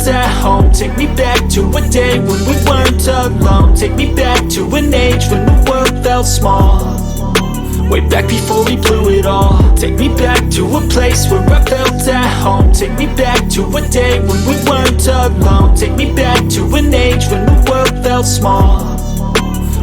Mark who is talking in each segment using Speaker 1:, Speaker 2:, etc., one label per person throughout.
Speaker 1: at home. Take me back to a day when we weren't alone. Take me back to an age when the world felt small, way back before we blew it all. Take me back to a place where I felt at home. Take me back to a day when we weren't alone. Take me back to an age when the world felt small,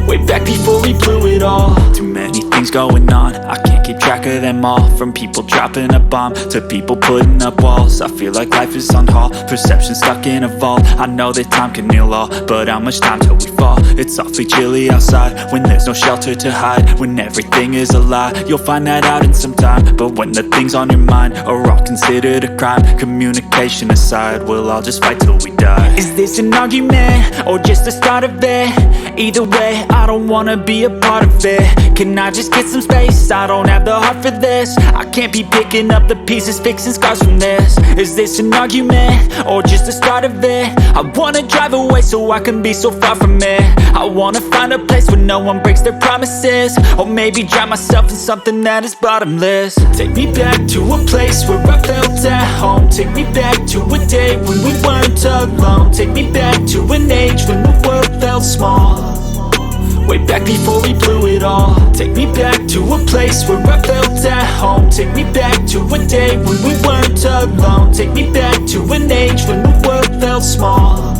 Speaker 1: way back before we blew it all. Too many things going on, I can't keep track of them all. From people dropping a bomb to people putting up walls. I feel like life is on hold, perception stuck in a vault. I know that time can heal all, but how much time till we fall? It's awfully chilly outside when there's no shelter to hide. When everything is a lie, you'll find that out in some time. But when the things on your mind are all considered a crime, communication aside, we'll all just fight till we die. Is this an argument or just the start of it? Either way, I don't wanna be a part of it. Can I just get some space? I don't have the heart for this. I can't be picking up the pieces, fixing scars from this. Is this an argument or just the start of it? I wanna drive away so I can be so far from it. I wanna find a place where no one breaks their promises, or maybe drown myself in something that is bottomless. Take me back to a place where I felt at home. Take me back to a day when we weren't alone. Take me back to an age when the world felt small, way back before we blew it all. Take me back to a place where I felt at home. Take me back to a day when we weren't alone. Take me back to an age when the world felt small,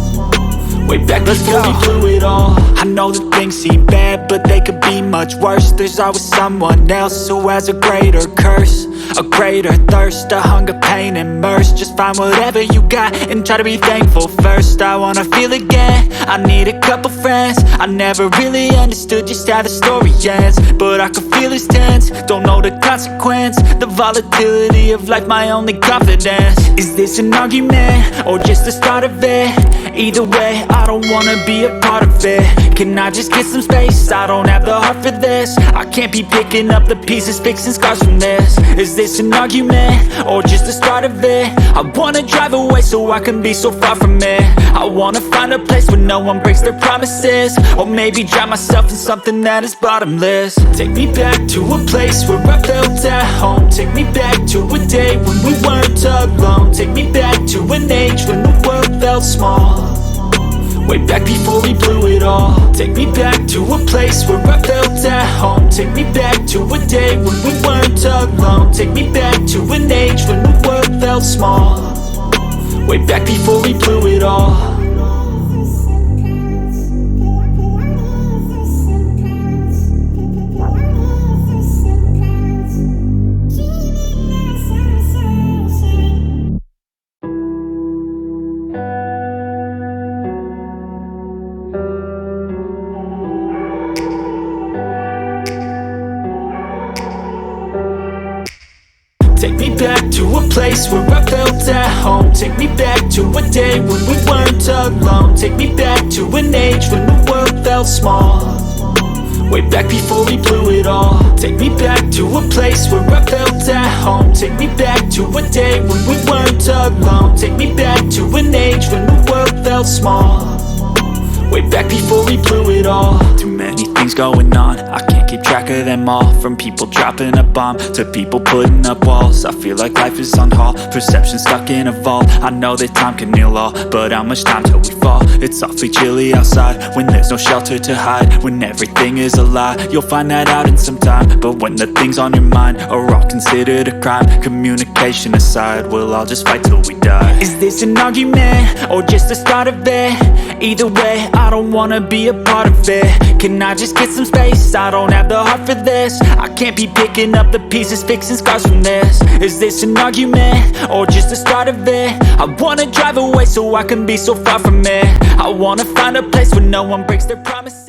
Speaker 1: way back before we blew it all. I know that things seem bad, but they could be much worse. There's always someone else who has a greater curse, a greater thirst, a hunger, pain, and mercy. Just find whatever you got and try to be thankful first. I wanna feel again, I need a couple friends. I never really understood just how the story ends, but I can feel it's tense, don't know the consequence. The volatility of life, my only confidence. Is this an argument or just the start of it? Either way, I don't wanna be a part of it. Can I just get some space? I don't have the heart for this. I can't be picking up the pieces, fixing scars from this. Is this an argument or just the start of it? I wanna drive away so I can be so far from it. I wanna find a place where no one breaks their promises, or maybe drown myself in something that is bottomless. Take me back to a place where I felt at home. Take me back to a day when we weren't alone. Take me back to an age when the world felt small, way back before we blew it all. Take me back to a place where I felt at home. Take me back to a day when we weren't alone. Take me back to an age when the world felt small, way back before we blew it all. Take me back to a place where I felt at home. Take me back to a day when we weren't alone. Take me back to an age when the world felt small, way back before we blew it all. Take me back to a place where I felt at home. Take me back to a day when we weren't alone. Take me back to an age when the world felt small, way back before we blew it all. Too many things going on, I can't keep track of them all. From people dropping a bomb to people putting up walls. I feel like life is on hold, perception stuck in a vault. I know that time can heal all, but how much time till we fall? It's awfully chilly outside when there's no shelter to hide. When everything is a lie, you'll find that out in some time. But when the things on your mind are all considered a crime, communication aside, we'll all just fight till we die. Is this an argument or just the start of it? Either way, I don't wanna be a part of it. Can I just get some space? I don't have the heart for this. I can't be picking up the pieces, fixing scars from this. Is this an argument or just the start of it? I wanna drive away so I can be so far from it. I wanna find a place where no one breaks their promises.